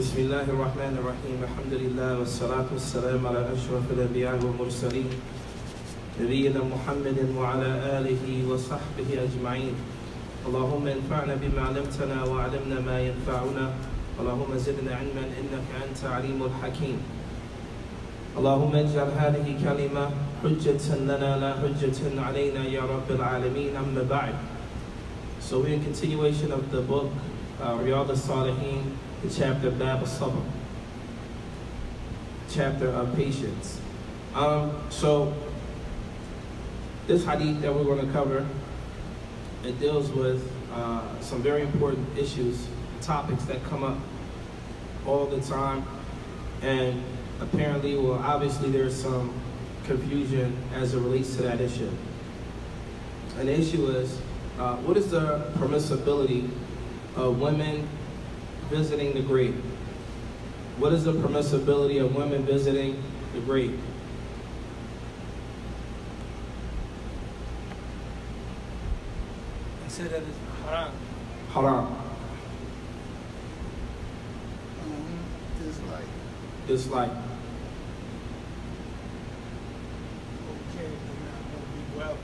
بسم الله الرحمن الرحيم الحمد لله والصلاة والسلام على أشرف الأنبياء والمرسلين نبينا محمد وعلى آله وصحبه أجمعين اللهم انفعنا بما علمتنا وعلمنا ما ينفعنا اللهم زدنا علما إنك أنت عليم الحكيم اللهم اجعل هذه كلمة حجة لنا لا حجة علينا يا رب العالمين أما بعد. So we're in continuation of the book Riyadh al-Salihin, the chapter Bab al-Sabr, chapter of patience. So this hadith that we're going to cover, it deals with some very important issues, topics that come up all the time, and apparently, well, obviously there's some confusion as it relates to that issue. And the issue is, what is the permissibility of women visiting the grave? What is the permissibility of women visiting the grave? They say that it's haram. Haram. Dislike. Dislike. Okay, they're not going to be well.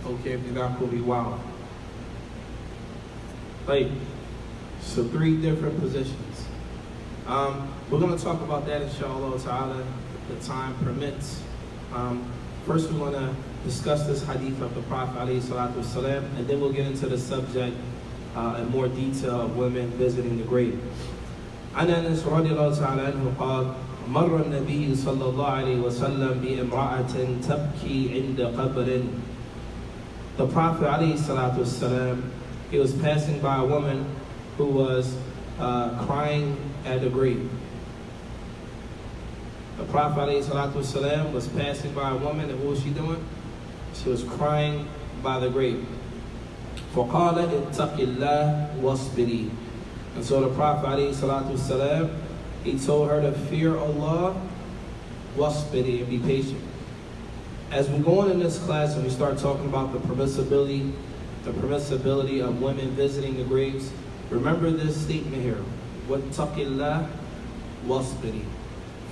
Okay, if you're not going to be wild. Like, so 3 different positions. We're going to talk about that, inshallah ta'ala, if the time permits. First, we're going to discuss this hadith of the Prophet alayhi salatu wasalam, and then we'll get into the subject in more detail of women visiting the grave. عن أنس رضي الله تعالى عنه قال مر النبي صلى الله عليه وسلم بامرأة تبكي عند قبر. The Prophet alayhi salatu wasalam, he was passing by a woman who was crying at the grave. The Prophet alayhi salatu wasalam was passing by a woman, and what was she doing? She was crying by the grave. فقال اتق الله واصبري. And so the Prophet alayhi salatu wasalam, he told her to fear Allah, wasbiri, and be patient. As we go on in this class and we start talking about the permissibility of women visiting the graves, remember this statement here. Wattaqillah wasbiri.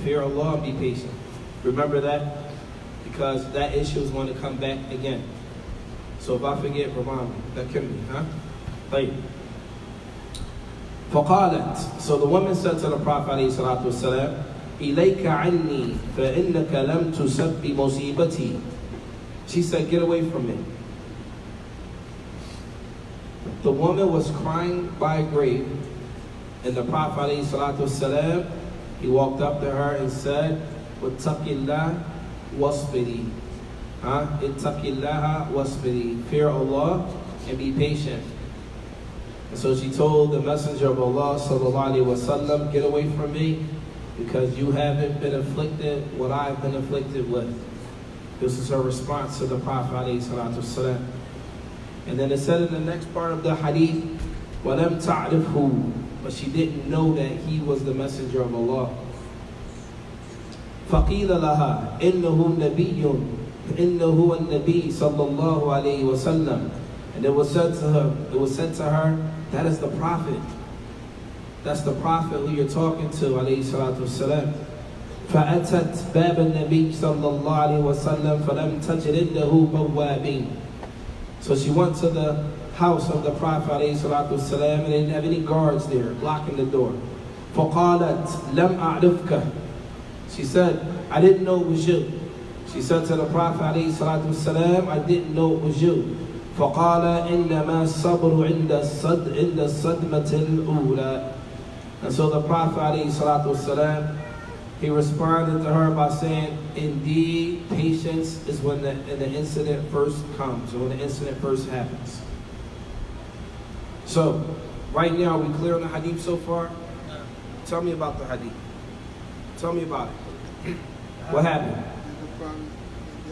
Fear Allah and be patient. Remember that, because that issue is going to come back again. So if I forget, remind me. That can be, huh? Right. فقالت, so the woman said to the Prophet عليه الصلاة والسلام, إليك عني فإنك لم تسب مصيبتي. She said, get away from me. The woman was crying by a grave, and the Prophet عليه الصلاة والسلام, he walked up to her and said, واتق الله واصبري. اتق الله واصبري. Fear Allah and be patient. And so she told the Messenger of Allah sallallahu alaihi wasallam, get away from me, because you haven't been afflicted what I've been afflicted with. This is her response to the Prophet alayhi salatu wasalam. And then it said in the next part of the hadith, وَلَمْ تَعْرِفْهُ, but she didn't know that he was the Messenger of Allah. فَقِيلَ لَهَا إِنَّهُ نَبِيٌّ إِنَّهُ النَّبِيُّ صَلَّى اللَّهُ عَلَيْهِ وَسَلَّمَ. And it was said to her, that is the Prophet. That's the Prophet who you're talking to, alayhi salatu wasalam. فَأَتَتْ بَابَ النَّبِيِّ صَلَّى اللَّهُ عَلَيْهِ وَسَلَّمَ فَلَمْ تَجِدْ إِنَّهُ بَوَّابِينَ. So she went to the house of the Prophet alayhi salatu wasalam, and they didn't have any guards there blocking the door. فَقَالَتْ لَمْ أَعْرِفْكَ. She said, I didn't know it was you. She said to the Prophet alayhi salatu wasalam, I didn't know it was you. فقال إنما الصبر عند الصدمة الأولى. And so the Prophet عليه الصلاة والسلام, he responded to her by saying, indeed, patience is when the incident first comes, or when the incident first happens. So, right now, are we clear on the hadith so far? Tell me about the hadith. Tell me about it. What happened?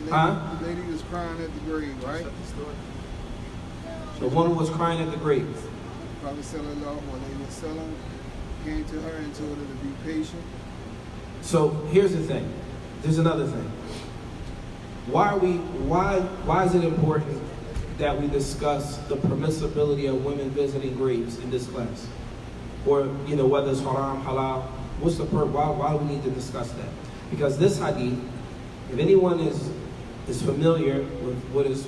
The lady was crying at the grave, right? The woman was crying at the grave. Prophet sallallahu alaihi wasallam came to her and told her to be patient. So here's the thing. There's another thing. Why is it important that we discuss the permissibility of women visiting graves in this class? or whether it's haram, halal. What's the why do we need to discuss that? Because this hadith, if anyone is familiar with what is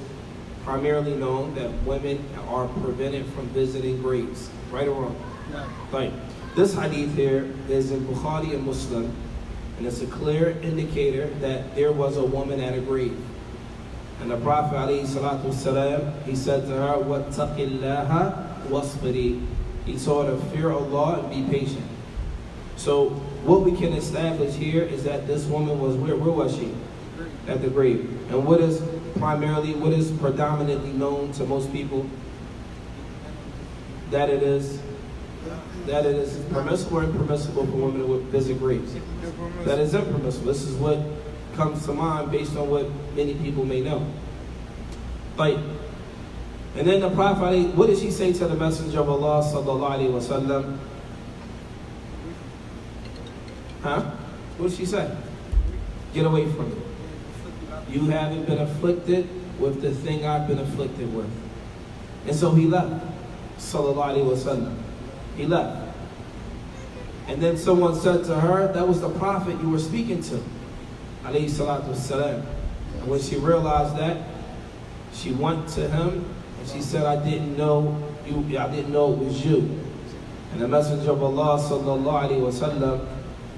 primarily known, that women are prevented from visiting graves, right or wrong? Right. This hadith here is in Bukhari and Muslim, and it's a clear indicator that there was a woman at a grave. And the Prophet ﷺ, he said to her, وَاتَّقِ اللَّهَ وَاصْبِرِي. He told her, fear Allah and be patient. So what we can establish here is that this woman was, where was she? At the grave. And what is predominantly known to most people? That it is permissible or impermissible for women to visit graves. That is impermissible. This is what comes to mind based on what many people may know. Like, and then the Prophet, what did she say to the Messenger of Allah sallallahu alaihi wasallam? What did she say? Get away from it. You haven't been afflicted with the thing I've been afflicted with. And so he left. Sallallahu alaihi wasallam. He left. And then someone said to her, that was the Prophet you were speaking to. Alayhi salatu wasalam. And when she realized that, she went to him and she said, I didn't know it was you. And the Messenger of Allah sallallahu alaihi wasallam,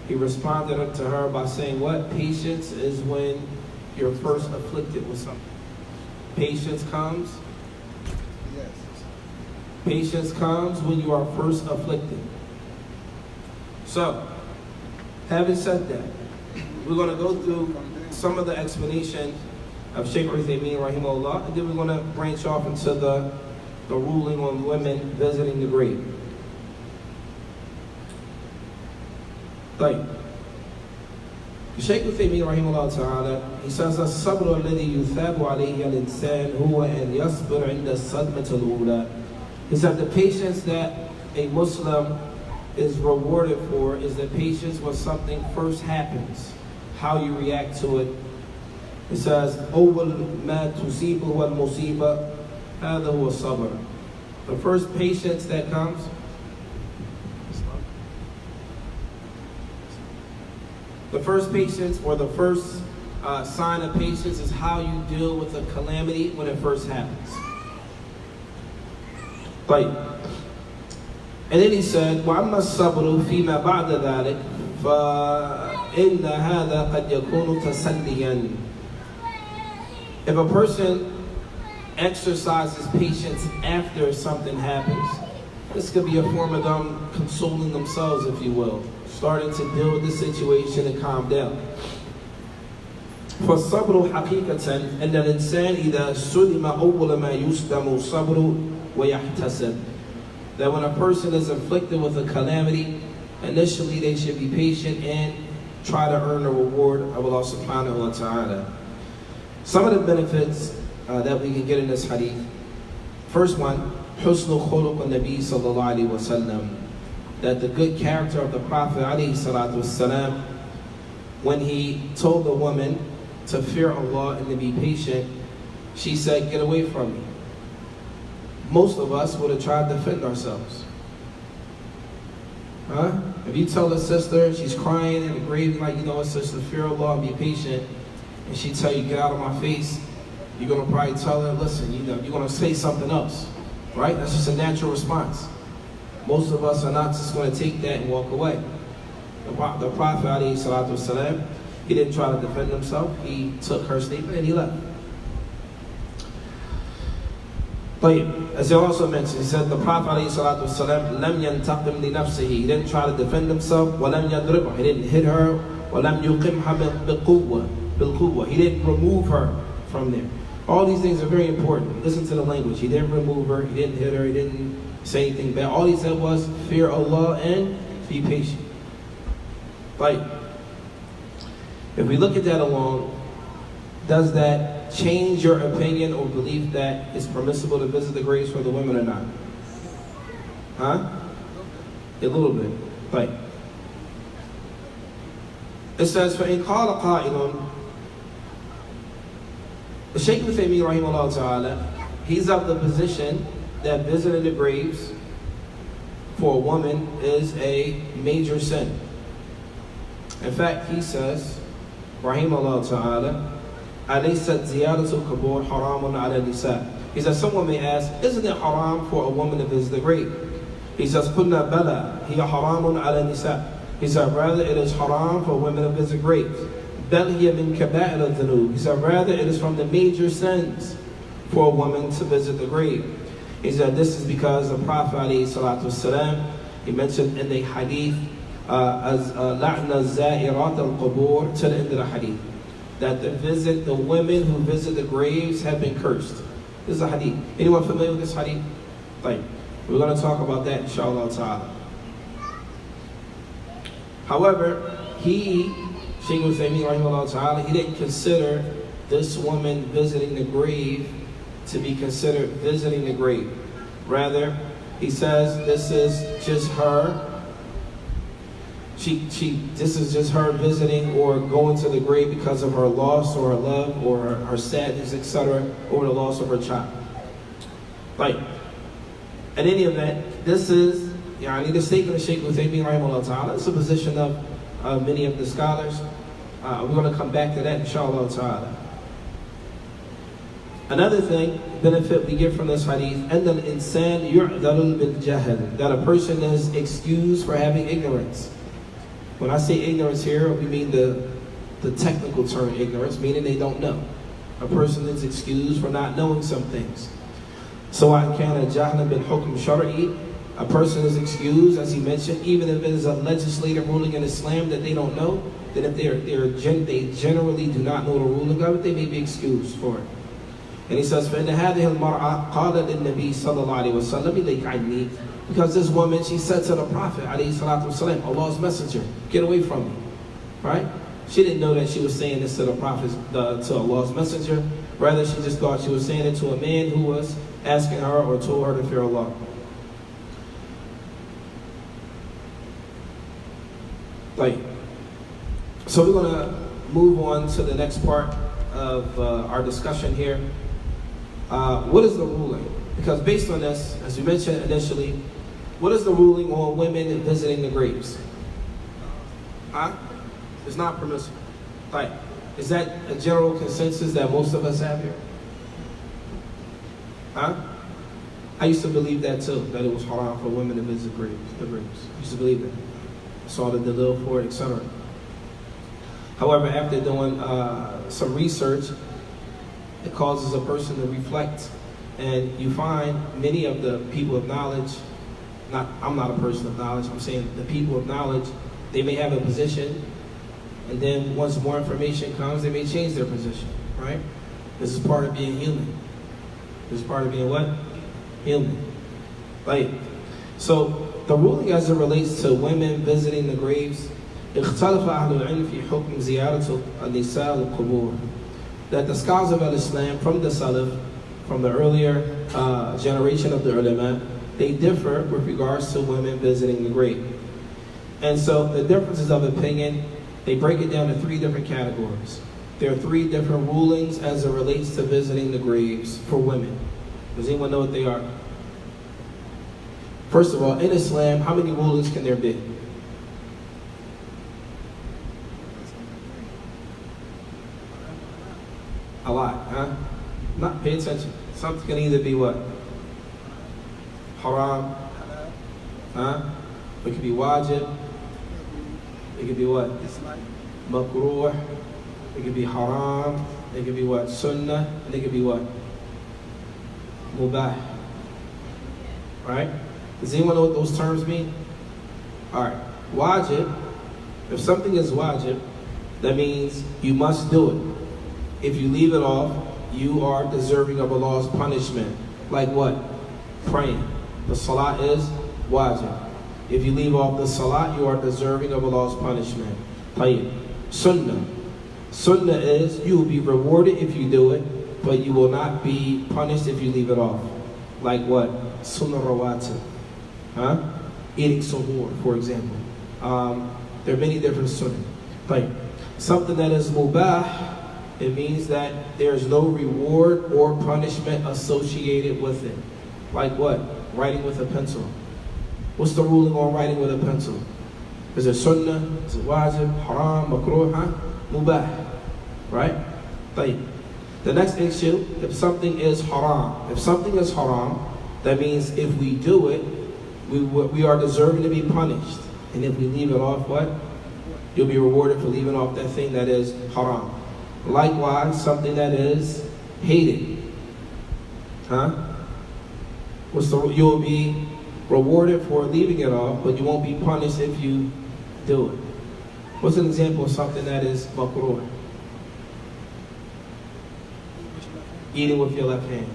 he responded to her by saying, what? Patience is when you're first afflicted with something. Patience comes. Yes. Patience comes when you are first afflicted. So, having said that, we're going to go through some of the explanation of Shaykh Uthaymeen rahimahullah, and then we're going to branch off into the ruling on women visiting the grave. طيب. Shaykh Uthaymeen rahimahullah ta'ala, he says, الصبر الذي يثاب عليه الإنسان هو أن يصبر عند الصدمة الأولى. He said the patience that a Muslim is rewarded for is the patience when something first happens, how you react to it. It says, أول ما تصيبه المصيبة هذا هو الصبر. The first patience that comes, the first patience or the first sign of patience is how you deal with a calamity when it first happens. Right. And then he said, وَأَمَّا الصَّبْرُ فِيمَا بَعْدَ ذَلك فَإِنَّ هَذَا قَدْ يَكُونُ تَسَلِّيًا. If a person exercises patience after something happens, this could be a form of them consoling themselves, if you will, starting to deal with the situation and calm down. فالصبر حقيقة أن الإنسان إذا سلم أول ما يسلم الصبر ويحتسب. That when a person is afflicted with a calamity, initially they should be patient and try to earn a reward of Allah subhanahu wa ta'ala. Some of the benefits that we can get in this hadith. First one, حسن خلق النبي صلى الله عليه وسلم. That the good character of the Prophet alayhi salatu wasalam, when he told the woman to fear Allah and to be patient, she said, get away from me. Most of us would have tried to defend ourselves. If you tell a sister, she's crying in the grave, like, sister, fear Allah and be patient, and she tell you, get out of my face, you're going to probably tell her, listen, you're going to say something else, right? That's just a natural response. Most of us are not just going to take that and walk away. The Prophet alayhi salatu wasalam, he didn't try to defend himself. He took her statement and he left. But as he also mentioned, he said the Prophet alayhi salatu wasalam, لم ينتقم لنفسه. He didn't try to defend himself. وَلَمْ يَضْرِبْهَا. He didn't hit her. وَلَمْ يُقِمْهَا بِالْقُوَّةِ. He didn't remove her from there. All these things are very important. Listen to the language. He didn't remove her. He didn't hit her. He didn't say anything bad. All he said was, fear Allah and be patient. Like, if we look at that alone, does that change your opinion or belief that it's permissible to visit the graves for the women or not? A little bit. Like, it says, فَإِنْ قَالَ قَائِلٌ. Shaykh Uthaymeen rahimahullah ta'ala, he's of the position that visiting the graves for a woman is a major sin. In fact, he says, Rahimahullah Ta'ala, أَلَيْسَتْ زِيَادَةُ الْقُبُورِ حَرَامٌ عَلَى النِّسَاءِ. He says, someone may ask, isn't it haram for a woman to visit the grave? He says, قُلْنَا بَلَى هِيَ حَرَامٌ عَلَى النِّسَاءِ. He said, rather it is haram for women to visit graves. بَلْ هِيَ مِنْ كَبَائِرِ الذُّنُوبِ. He said, rather it is from the major sins for a woman to visit the grave. He said, this is because the Prophet ﷺ, he mentioned in the hadith, as لَعْنَ الزَّائِرَاتِ الْقُبُورِ, to the end of the hadith, that the women who visit the graves have been cursed. This is a hadith. Anyone familiar with this hadith? Like, we're going to talk about that, inshallah ta'ala. However, Shaykh Uthaymeen rahimahullah ta'ala, he didn't consider this woman visiting the grave to be considered visiting the grave. Rather, he says this is just her. This is just her visiting or going to the grave because of her loss or her love or her sadness, etc., or the loss of her child. Like, in any event, this is the statement of Shaykh Uthaymeen rahimahullah ta'ala. It's a position of many of the scholars. We're going to come back to that, inshallah ta'ala. Another benefit we get from this hadith, أَنَّ الْإِنسَانِ يُعْذَرُ بِالْجَهْلِ, that a person is excused for having ignorance. When I say ignorance here, we mean the technical term ignorance, meaning they don't know. A person is excused for not knowing some things. So I can جَهْلًا بِالْحُكْمِ شَرْعِي, a person is excused, as he mentioned, even if it is a legislative ruling in Islam that they don't know, then if they generally do not know the ruling of it, they may be excused for it. And he says, فَإِنَّ هَذِهِ الْمَرْأَةِ قَالَتْ لِلنَّبِيِّ صَلَّى اللَّهُ عَلَيْهِ وَسَلَّمَ إِلَيْكَ عَنِّي, because this woman, she said to the Prophet, alayhi salatu wasalam, Allah's messenger, get away from me. Right? She didn't know that she was saying this to the Prophet, to Allah's messenger. Rather, she just thought she was saying it to a man who was asking her or told her to fear Allah. Like, so we're going to move on to the next part of our discussion here. What is the ruling? Because based on this, as we mentioned initially, what is the ruling on women visiting the graves? It's not permissible. Like, is that a general consensus that most of us have here? I used to believe that too, that it was haram for women to visit the graves. I used to believe that. I saw the dalil for it, etc. However, after doing some research, it causes a person to reflect, and you find many of the people of knowledge, I'm not a person of knowledge, I'm saying the people of knowledge, they may have a position, and then once more information comes, they may change their position, right? This is part of being human. This is part of being what? Human. Right? So, the ruling as it relates to women visiting the graves, اختلف أهل العلم في حكم زيارة النساء القبور. That the scholars of Islam from the Salaf, from the earlier generation of the ulama, they differ with regards to women visiting the grave. And so the differences of opinion, they break it down to 3 different categories. There are 3 different rulings as it relates to visiting the graves for women. Does anyone know what they are? First of all, in Islam, how many rulings can there be? A lot, huh? Not pay attention. Something can either be what? Haram, huh? It could be wajib. It could be what? Makruh. It could be haram. It could be what? Sunnah. And it could be what? Mubah. Right? Does anyone know what those terms mean? Alright. Wajib. If something is wajib, that means you must do it. If you leave it off, you are deserving of Allah's punishment. Like what? Praying. The salah is wajib. If you leave off the salah, you are deserving of Allah's punishment. Tayyib. Sunnah. Sunnah is you will be rewarded if you do it, but you will not be punished if you leave it off. Like what? Sunnah rawatib. Huh? Eating suhoor, for example. There are many different sunnah. Tayyib. Something that is mubah, it means that there's no reward or punishment associated with it. Like what? Writing with a pencil. What's the ruling on writing with a pencil? Is it sunnah? Is it wajib? Haram? Makruh? Mubah? Right? طيب. The next issue, if something is haram. If something is haram, that means if we do it, we are deserving to be punished. And if we leave it off, what? You'll be rewarded for leaving off that thing that is haram. Likewise, something that is hated. You'll be rewarded for leaving it off, but you won't be punished if you do it. What's an example of something that is makruh? Eating with your left hand.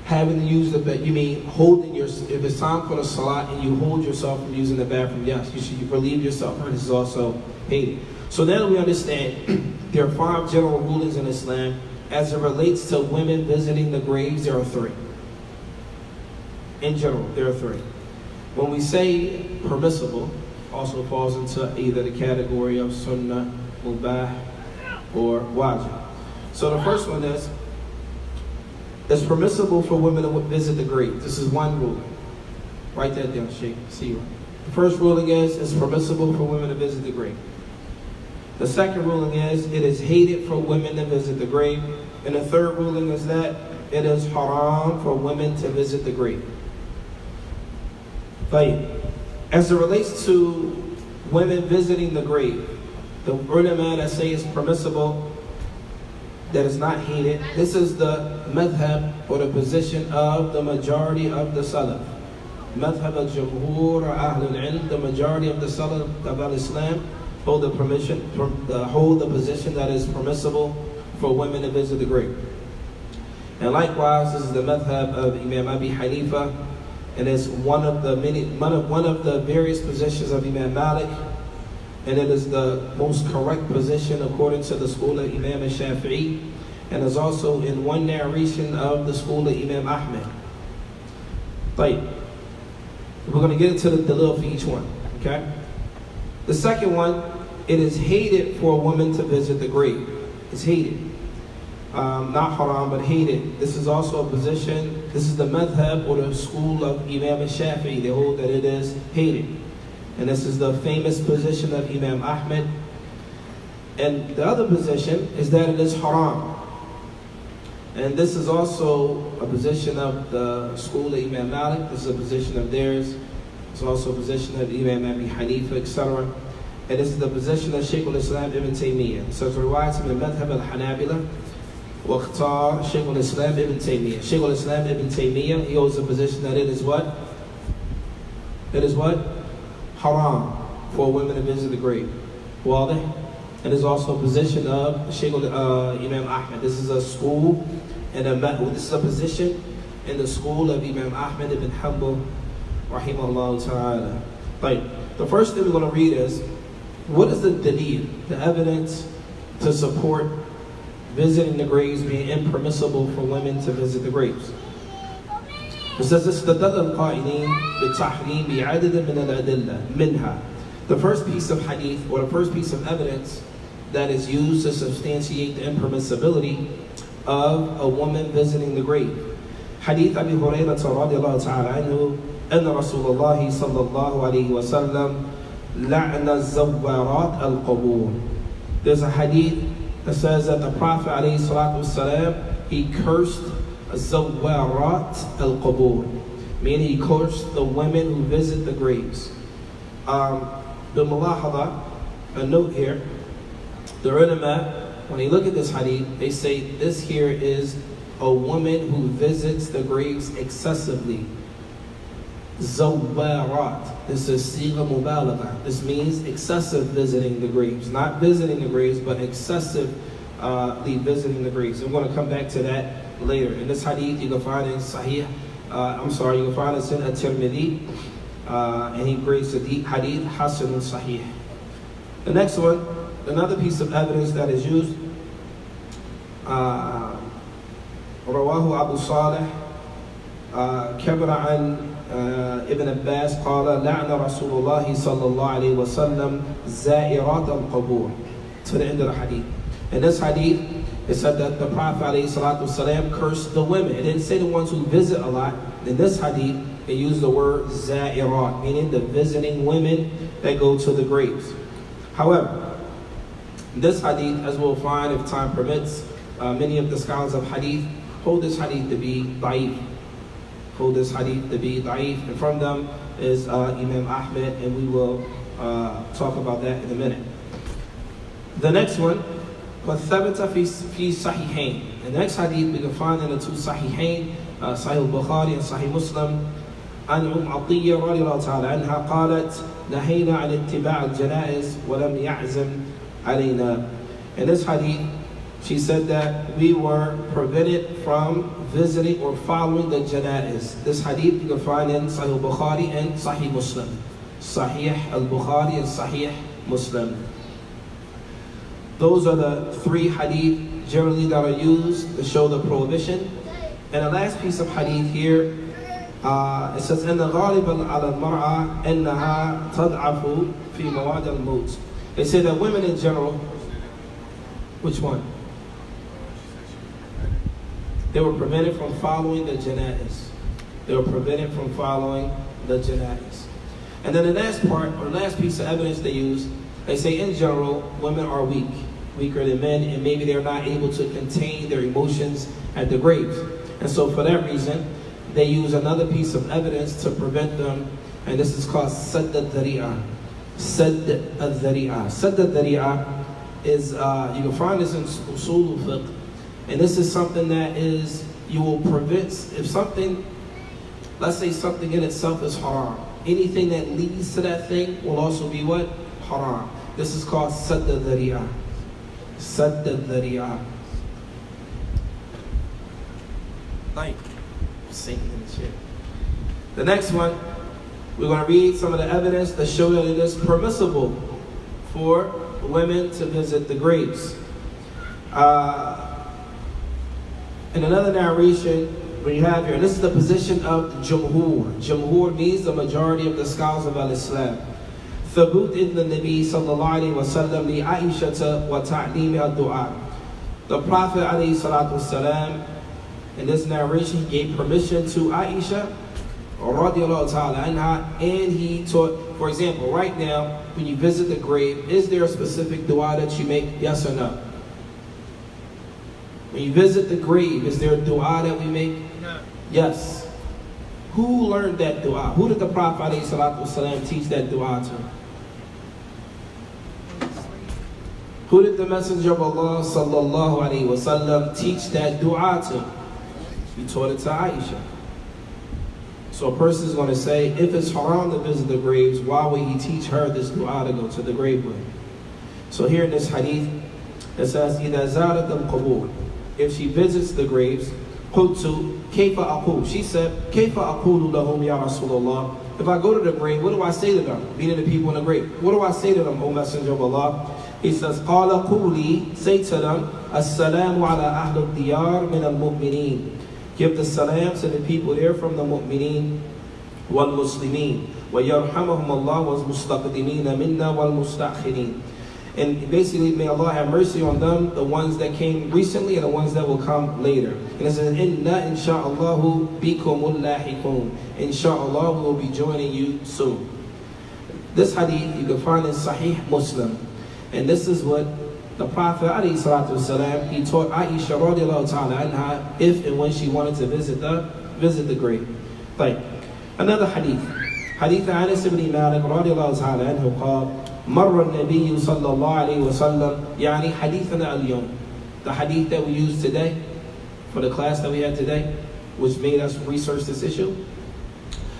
Having to use the bathroom, you mean holding your, if it's time for the salat and you hold yourself from using the bathroom, yes, you should relieve yourself. This is also hated. So now we understand there are 5 general rulings in Islam. As it relates to women visiting the graves, there are 3. In general, there are 3. When we say permissible, also falls into either the category of sunnah, mubah, or wajib. So the first one is, it's permissible for women to visit the grave. This is one ruling. Write that down, Sheikh. See you. The first ruling is, it's permissible for women to visit the grave. The second ruling is, it is hated for women to visit the grave. And the third ruling is that it is haram for women to visit the grave. But as it relates to women visiting the grave, the ulama that say it's permissible, that is not hated, this is the madhab or the position of the majority of the salaf. Madhab al-Jumhur or Ahlul Ilm, the majority of the salaf of Islam hold the position that is permissible for women to visit the grave. And likewise, this is the madhab of Imam Abi Hanifa, and it's one of the various positions of Imam Malik, and it is the most correct position according to the school of Imam Shafi'i, and is also in one narration of the school of Imam Ahmed. But we're going to get into the dalil for each one, okay? The second one, it is hated for a woman to visit the grave. It's hated. Not haram, but hated. This is also a position, this is the madhab or the school of Imam Shafi'i. They hold that it is hated. And this is the famous position of Imam Ahmed. And the other position is that it is haram. And this is also a position of the school of Imam Malik. This is a position of theirs. It's also a position of Imam Abi Hanifa, etc. And this is the position of Shaykh al-Islam Ibn Taymiyyah. So it's riwayat from the madhab al-Hanabila. واختار Shaykh al-Islam Ibn Taymiyyah. Shaykh al-Islam Ibn Taymiyyah, he holds the position that it is what? It is what? Haram for women to visit the grave. Wadah. And there's also a position of Shaykh Imam Ahmed. This is a school, and this is a position in the school of Imam Ahmed ibn Hanbal, rahimahullah ta'ala. Right. The first thing we're going to read is, what is the dalil, the evidence to support visiting the graves being impermissible for women to visit the graves? It says, استدل القائلين بالتحريم بعدد من الأدلة منها. The first piece of hadith, or the first piece of evidence that is used to substantiate the impermissibility of a woman visiting the grave. Hadith Abi Hurairah radiyallahu ta'ala anhu, أن رسول الله صلى الله عليه وسلم لعن الزوارات القبور. There's a hadith that says that the Prophet alayhi salatu wasalam, he cursed zawarat al-qubur, meaning he cursed the women who visit the graves. The mulahada, a note here, the ulama, when they look at this hadith, they say this here is a woman who visits the graves excessively. Zawarat. This is sigha mubalagha. This means excessive visiting the graves. Not visiting the graves, but excessively visiting the graves. I'm going to come back to that later. In this hadith, you can find it in Sahih. You can find it in At-Tirmidhi. And he grades the hadith Hasan Sahih. The next one, another piece of evidence that is used, رواه أبو صالح كبر عن ابن عباس قال لعن رسول الله صلى الله عليه وسلم زائرات القبور, to the end of the hadith. In this hadith, It said that the Prophet ﷺ cursed the women. It didn't say the ones who visit a lot. In this hadith, it used the word za'irat, meaning the visiting women that go to the graves. However, this hadith, as we'll find if time permits, many of the scholars of hadith hold this hadith to be da'if. Hold this hadith to be da'if. And from them is Imam Ahmed, and we will talk about that in a minute. The next one, وَالثَّبَتَ فِي صَحِحَيْنِ. The next hadith we can find in the two Sahihain, Sahih al-Bukhari and Sahih Muslim. عن عطية رضي الله تعالى عنها قالت نهينا عن اتباع الجنائز ولم يعزم علينا. In this hadith, she said that we were prevented from visiting or following the janaiz. This hadith you can find in Sahih al-Bukhari and Sahih Muslim. Sahih al-Bukhari and Sahih Muslim. Those are the three hadith generally that are used to show the prohibition. And the last piece of hadith here, it says, إن غالبا على المرأة إنها تضعف في مواد الموت. They say that women in general, which one? They were prevented from following the janaiz. They were prevented from following the janaiz. And then the last part, or the last piece of evidence they use, they say in general, women are weak, weaker than men, and maybe they're not able to contain their emotions at the graves. And so for that reason, they use another piece of evidence to prevent them, and this is called Sadd al-Dhari'ah. Sadd al-Dhari'ah. Sadd al-Dhari'ah is, you can find this in Usul al-Fiqh, and this is something that is, you will prevent, if something, let's say something in itself is haram, anything that leads to that thing will also be what? Haram. This is called Sadd al-Dhari'ah. Sadd al-Dhari'ah. Like, sinking in the chair. The next one, we're going to read some of the evidence that show that it is permissible for women to visit the graves. In another narration we have here, and this is the position of Jumhur. Jumhur means the majority of the scholars of Al-Islam. ثبوت إذن النبي صلى الله عليه وسلم لعائشة وتعليم الدعاء. The Prophet عليه الصلاة والسلام, in this narration, he gave permission to Aisha radiallahu ta'ala anha, and he taught, for example, right now, when you visit the grave, is there a specific dua that you make? Yes or no? When you visit the grave, is there a dua that we make? No. Yes. Who learned that dua? Who did the Prophet ﷺ teach that dua to? Who did the Messenger of Allah sallallahu alaihi wasallam teach that dua to? He taught it to Aisha. So a person is going to say, if it's haram to visit the graves, why would he teach her this dua to go to the grave with? So here in this hadith, it says, إِذَا زَارَتْ الْقُبُورِ. If she visits the graves, قُلْتُ كَيْفَ أَقُولُ. She said, كَيْفَ أَقُولُ لَهُمْ يَا رَسُولَ اللَّهِ. If I go to the grave, what do I say to them? Meaning the people in the grave. What do I say to them, O Messenger of Allah? He says, قَالَ قُولِي. Say to them, السَّلَامُ عَلَى أَهْلِ الدِّيَارِ مِنَ الْمُؤْمِنِينَ. Give the salam to the people there from the mu'mineen wal muslimin. وَيَرْحَمَهُمَ اللَّهُ وَالْمُسْتَقْدِمِينَ مِنَّا وَالْمُسْتَأْخِرِينَ. And basically, may Allah have mercy on them, the ones that came recently and the ones that will come later. And it says, إِنَّا إِنشَاءَ اللَّهُ بِكُمُ اللَّاحِقُونَ. Inshallah, we will be joining you soon. This hadith you can find in Sahih Muslim. And this is what the Prophet ﷺ, he taught Aisha radiallahu ta'ala anha if and when she wanted to visit the grave. Like another hadith. Hadith Anas ibn Malik radiallahu ta'ala anhu قال مر النبي صلى الله عليه وسلم يعني حديثنا اليوم. The hadith that we use today for the class that we had today, which made us research this issue.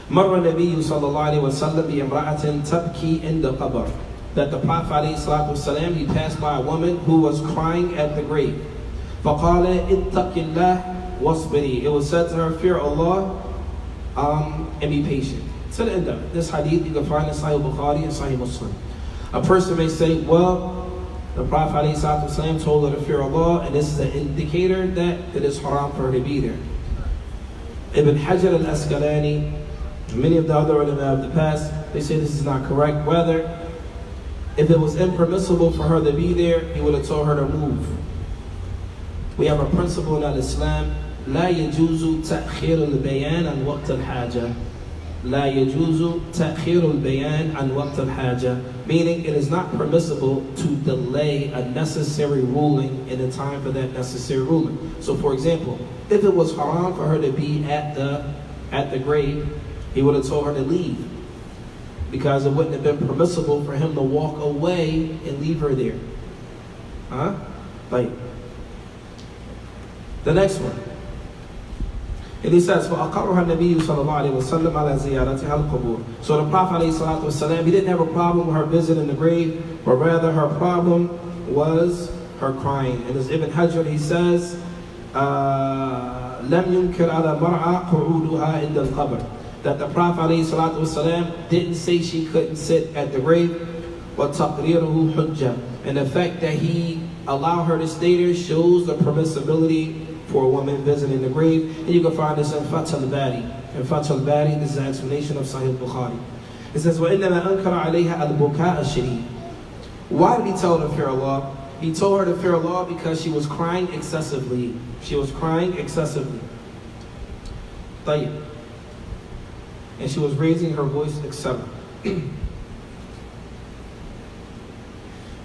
مر النبي صلى الله عليه وسلم بامرأة تبكي عند قبر. That the Prophet ﷺ, he passed by a woman who was crying at the grave. فَقَالَ اتَّقِ اللَّهِ وَاصْبِرِي. It was said to her, fear Allah and be patient. To the end of it. This hadith you can find in Sahih Bukhari and Sahih Muslim. A person may say, well, the Prophet ﷺ told her to fear Allah, and this is an indicator that it is haram for her to be there. Ibn Hajar al-Asqalani, many of the other ulama of the past, they say this is not correct. Whether if it was impermissible for her to be there, he would have told her to move. We have a principle in Islam, لا يجوز تأخير البيان عن وقت الحاجة. لا يجوز تأخير البيان عن وقت الحاجة. Meaning, it is not permissible to delay a necessary ruling in the time for that necessary ruling. So, for example, if it was haram for her to be at the grave, he would have told her to leave, because it wouldn't have been permissible for him to walk away and leave her there. Huh? Like, the next one. And he says, فَأَقَرُّهَا النَّبِيُّ صَلَى اللَّهُ عَلَيْهِ وَسَلَّمَ عَلَى زِيَارَتِهَا الْقُبُورِ. So the Prophet ﷺ, he didn't have a problem with her visiting the grave, but rather her problem was her crying. And as Ibn Hajar, he says, لَمْ يُنْكِرْ عَلَى مَرْعَى قُعُودُهَا عِنْدَ الْقَبْرِ. That the Prophet ﷺ didn't say she couldn't sit at the grave, وَتَقْرِيرُهُ حُجَّةٌ. And the fact that he allowed her to stay there shows the permissibility for a woman visiting the grave. And you can find this in Fath al-Bari. In Fath al-Bari, this is an explanation of Sahih Bukhari. It says, وَإِنَّمَا أَنْكَرَ عَلَيْهَا الْبُكَاءَ الشَّدِيدَ. Why did he tell her to fear Allah? He told her to fear Allah because she was crying excessively. She was crying excessively. طيب. And she was raising her voice, etc.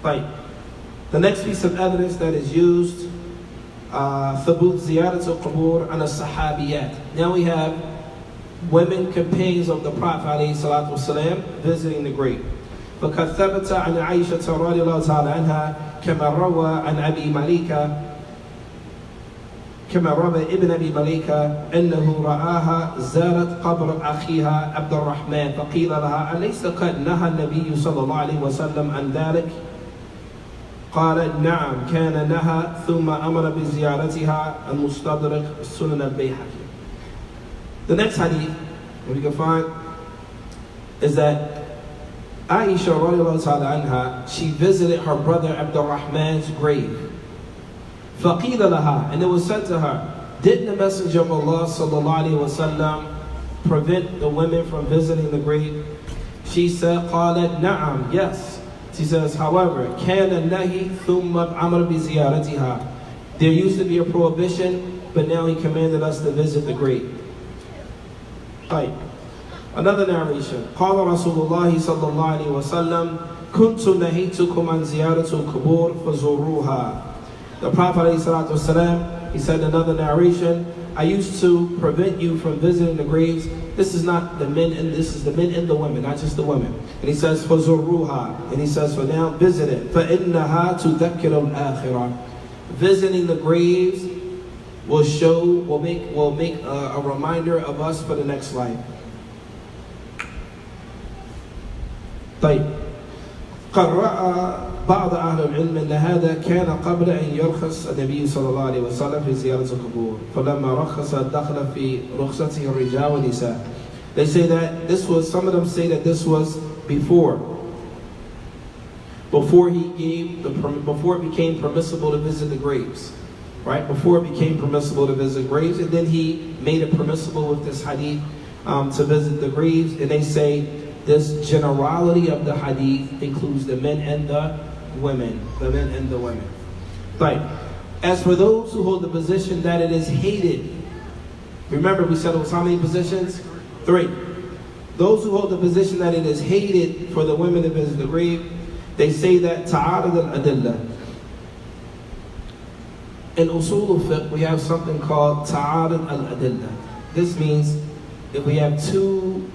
Right. The next piece of evidence that is used, ثبوت زيارة القبور عن الصحابيات. Now we have women companions of the Prophet عليه الصلاة والسلام visiting the grave. فقد ثبت عن عائشة رضي الله تعالى عنها كما روى عن أبي مليكة كما روى ابن أبي مليكة أنه رآها زارت قبر أخيها عبد الرحمن فقيل لها أليس قد نهى النبي صلى الله عليه وسلم عن ذلك؟ قال نعم كان نهى ثم أمر بزيارتها المستدرك السنن البيهقي. The next hadith that we can find is that Aisha radiallahu ta'ala anha, she visited her brother Abdul Rahman's grave. فَقِيلَ لَهَا, and it was said to her, didn't the Messenger of Allah sallallahu alayhi wa sallam prevent the women from visiting the grave? She said, قالت نعم, yes. She says, however, كان النهي ثم أمر بزيارتها. There used to be a prohibition, but now he commanded us to visit the grave. Right. Another narration. قال رسول الله صلى الله عليه وسلم كنت نهيتكم عن زيارة القبور فزوروها. The Prophet ﷺ, he said in another narration, I used to prevent you from visiting the graves. This is not the men, and this is the men and the women, not just the women. And he says, فَزُرُّوهَا. And he says, for now, visit it. فَإِنَّهَا تُذَكِّرُ الْآخِرَةِ. Visiting the graves will make a reminder of us for the next life. طيب. قد رأى بعض أهل العلم أن هذا كان قبل أن يرخص النبي صلى الله عليه وسلم في زيارة القبور فلما رخص دخل في رخصته الرجال والنساء. They say that this was, some of them say that this was before it became permissible to visit the graves, right? Before it became permissible to visit graves, and then he made it permissible with this hadith to visit the graves. And they say this generality of the hadith includes the men and the women. The men and the women. Right. As for those who hold the position that it is hated, remember we said it was how many positions? 3. Those who hold the position that it is hated for the women to visit the grave, they say that ta'arud al-adillah. In usul al-fiqh, we have something called ta'arud al-adillah. This means if we have two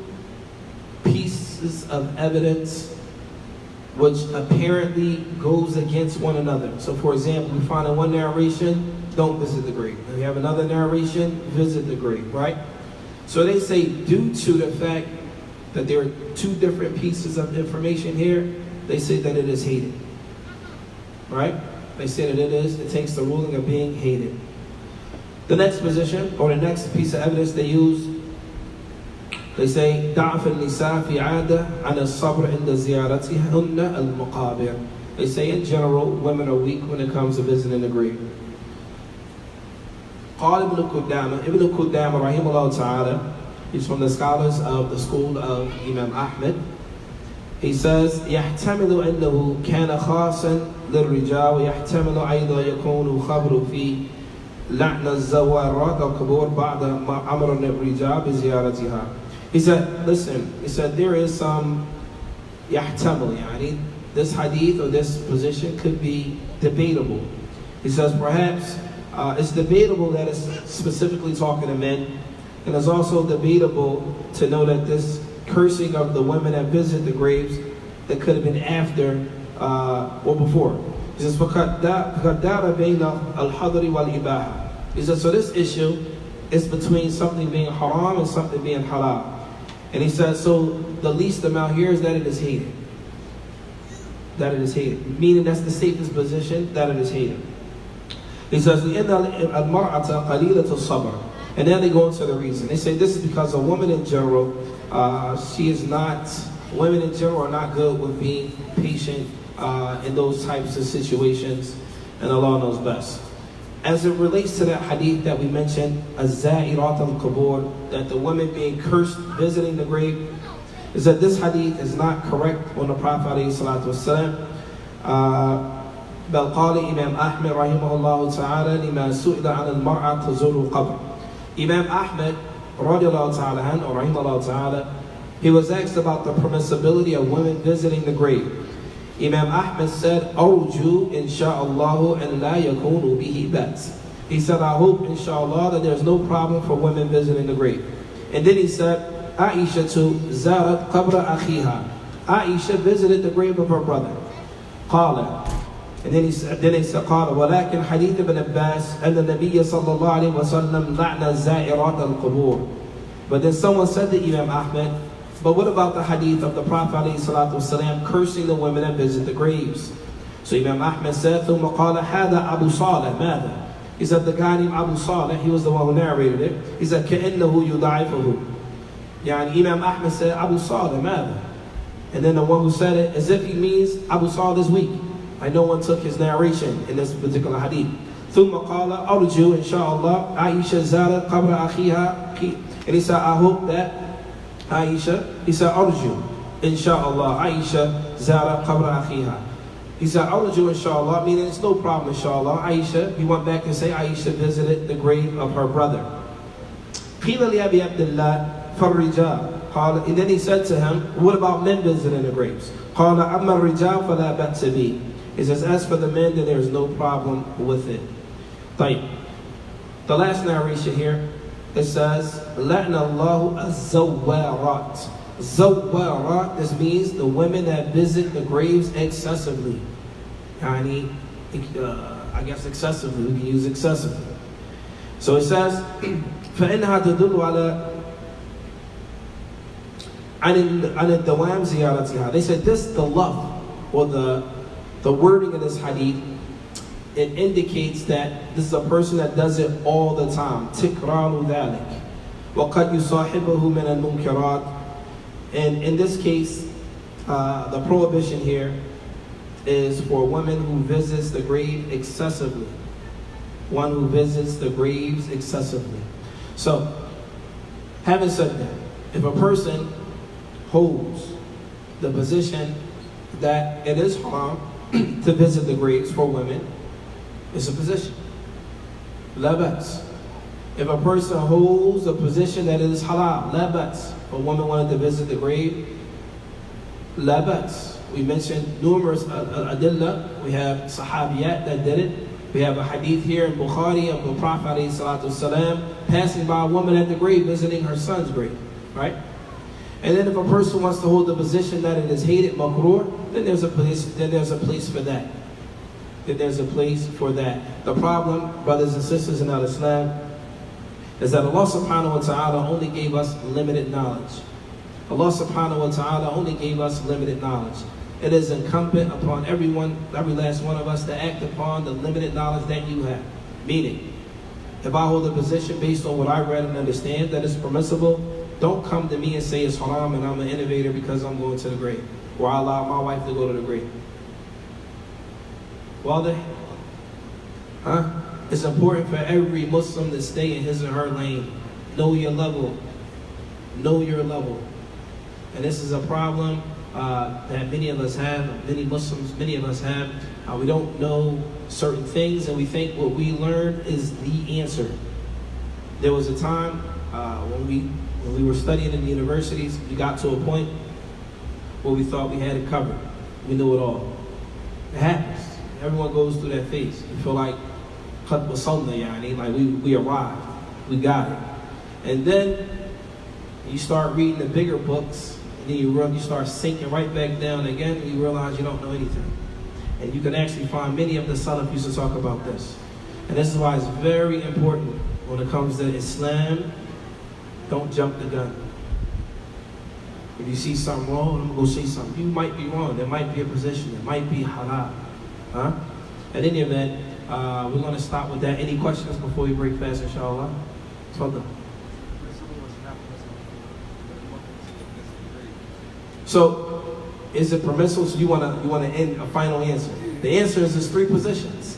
pieces of evidence which apparently goes against one another. So for example, we find in one narration, don't visit the grave. And we have another narration, visit the grave, right? So they say due to the fact that there are two different pieces of information here, they say that it is hated, right? They say that it takes the ruling of being hated. The next position, or the next piece of evidence they use, they say ضعف النساء في عادة على الصبر عند زيارتهن المقابر. They say in general, women are weak when it comes to visiting the grave. قال ابن قدامة رحمه الله تعالى, he's from the scholars of the school of Imam Ahmed. He says يحتمل أنه كان خاصا للرجال ويحتمل أيضا يكون خبر في لعن الزوارات القبور بعد ما أمر الرجال بزيارتها. He said, listen, he said there is some يحتمل يعني this hadith or this position could be debatable. He says perhaps it's debatable that it's specifically talking to men, and it's also debatable to know that this cursing of the women that visit the graves that could have been after or before. He says فَقَدْ دَارَ بَيْنَ الْحَضْرِ وَالْإِبَاحَةِ. He says so this issue is between something being haram and something being halal. And he says so the least amount here is that it is hated. That it is hated. Meaning that's the safest position, that it is hated. He says, لِأَنَّ الْمَرْأَةَ قَلِيلَةُ الصَّبْرِ. And then they go into the reason. They say this is because a woman in general, women in general are not good with being patient in those types of situations, and Allah knows best. As it relates to that hadith that we mentioned, الزَّائِرَاتَ الْقُبُورِ, that the women being cursed visiting the grave, is that this hadith is not correct on the Prophet ﷺ. بل قال إمام أحمد رحمه الله تعالى لما سئل عن المرأة تزور القبر. Imam Ahmad رضي الله تعالى عنه or رحمه الله تعالى, he was asked about the permissibility of women visiting the grave. Imam Ahmad said, أرجو إن شاء الله أن لا يكون به بأس. He said, I hope inshallah that there's no problem for women visiting the grave. And then he said, Aisha زارت قبر أخيها. Aisha visited the grave of her brother. قال. And then he said, قال ولكن حديث ابن عباس أن النبي صلى الله عليه وسلم لعن الزائرات القبور. But then someone said to Imam Ahmad, but what about the hadith of the Prophet ﷺ cursing the women that visit the graves? So Imam Ahmad said, ثم قال هذا أبو صالح ماذا? He said the guy named Abu Salih, he was the one who narrated it. He said كأنه يضعفه. Yani Imam Ahmad said Abu Salih ماذا? And then the one who said it as if he means Abu Salih is weak. Like no one took his narration in this particular hadith. ثم قال أرجو إن شاء الله عائشة زارت قبر أخيها. And he said, I hope that Aisha, he said, أرجو إن شاء الله عائشة زارت قبر أخيها. He said, أرجو إن شاء الله, meaning it's no problem inshallah. Aisha, he went back and said Aisha visited the grave of her brother. قيل لأبي عبد الله فالرجال. And then he said to him, what about men visiting the graves? قال أما الرجال فلا بأس به. He says, as for the men, then there is no problem with it. طيب. The last narration here, it says, لَعْنَ اللَّهُ الزَّوَّارَاتِ. Zawwarat, this means the women that visit the graves excessively. I guess excessively, we can use excessively. So it says, فَإِنْهَا تَدُلُّ عَلَى عَنِ الدَّوَامِ زِيَارَتِهَا. They said this, the love, or the wording of this hadith, it indicates that this is a person that does it all the time. تِكْرَارُ ذَلِكَ وَقَدْ يُصَاحِبُهُ مِنَ الْمُنْكَرَاتِ. And in this case, the prohibition here is for a woman who visits the grave excessively. One who visits the graves excessively. So, having said that, if a person holds the position that it is haram to visit the graves for women, it's a position. La bas. If a person holds a position that it is halal, la bas. If a woman wanted to visit the grave, la bas. We mentioned numerous adillah. We have sahabiyat that did it. We have a hadith here in Bukhari of the Prophet ﷺ passing by a woman at the grave, visiting her son's grave, right? And then if a person wants to hold the position that it is hated, makruh, then there's a place for that. Then there's a place for that. The problem, brothers and sisters in al-Islam, is that Allah subhanahu wa ta'ala only gave us limited knowledge. Allah subhanahu wa ta'ala only gave us limited knowledge. It is incumbent upon everyone, every last one of us, to act upon the limited knowledge that you have. Meaning, if I hold a position based on what I read and understand that is permissible, don't come to me and say it's haram and I'm an innovator because I'm going to the grave, or I allow my wife to go to the grave. Well, it's important for every Muslim to stay in his or her lane. Know your level. Know your level. And this is a problem that many of us have, many Muslims, many of us have. We don't know certain things, and we think what we learn is the answer. There was a time when we were studying in the universities, we got to a point where we thought we had it covered. We knew it all. It happens. Everyone goes through that phase. You feel like qad wasalna, yani, like we arrived. We got it. And then you start reading the bigger books, and then you start sinking right back down again, and you realize you don't know anything. And you can actually find many of the Salaf used to talk about this. And this is why it's very important when it comes to Islam, don't jump the gun. If you see something wrong, I'm going to go say something. You might be wrong. There might be a position. There might be halal. Huh? At any event, we're going to stop with that. Any questions before we break fast, inshallah? Tafadhal. So, is it permissible? So you want to end a final answer? The answer is there's three positions,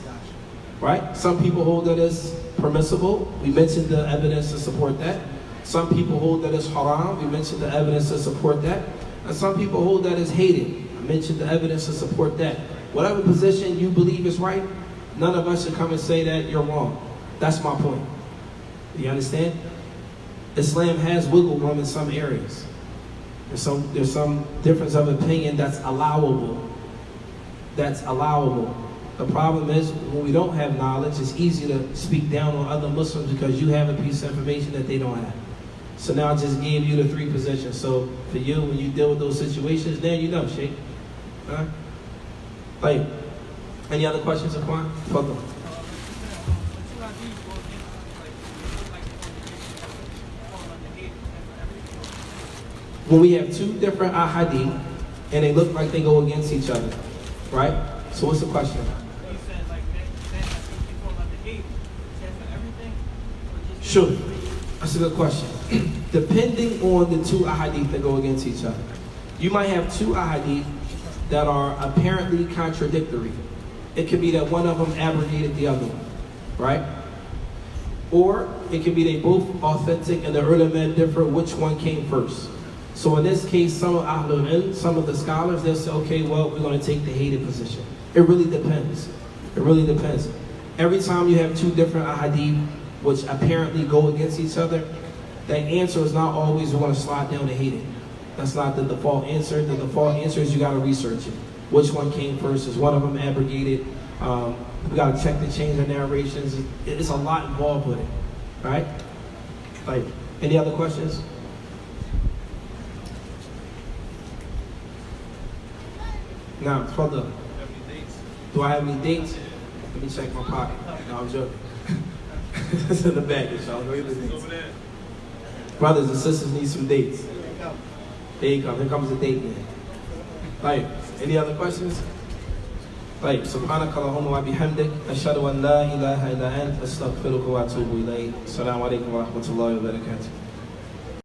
right? Some people hold that as permissible. We mentioned the evidence to support that. Some people hold that as haram. We mentioned the evidence to support that. And some people hold that as hated. I mentioned the evidence to support that. Whatever position you believe is right, none of us should come and say that you're wrong. That's my point. You understand? Islam has wiggle room in some areas. There's some difference of opinion that's allowable. That's allowable. The problem is when we don't have knowledge, it's easy to speak down on other Muslims because you have a piece of information that they don't have. So now I just gave you the three positions. So for you, when you deal with those situations, then you know, Sheikh. Huh? Like, any other questions, Akwan? Fadl. When we have two different ahadith and they look like they go against each other, right? So what's the question? You said like they fall under hate. Is that for everything? Sure. That's a good question. Depending on the two ahadith that go against each other. You might have two ahadith that are apparently contradictory. It could be that one of them abrogated the other one, right? Or it could be they both authentic and the ulama differ which one came first. So in this case, some of Ahlul Ilm, some of the scholars, they'll say, okay, well, we're going to take the hated position. It really depends. It really depends. Every time you have two different ahadith which apparently go against each other, the answer is not always we're going to slide down to hated. That's not the default answer. The default answer is you got to research it. Which one came first? Is one of them abrogated? We got to check the chains of narrations. It's a lot involved with it, right? Like, any other questions? Now, Tafadhal. Do I have any dates? Let me check my pocket. No, I'm joking. It's in the bag, y'all. Brothers and sisters need some dates. There you come. Here comes the date man. Right. Any other questions? Right. Subhanakallahumma wa bihamdik. Ashhadu an la ilaha illa ant. Astaghfiruka wa atubu ilayk. Assalamu alaikum wa rahmatullahi wa barakatuh.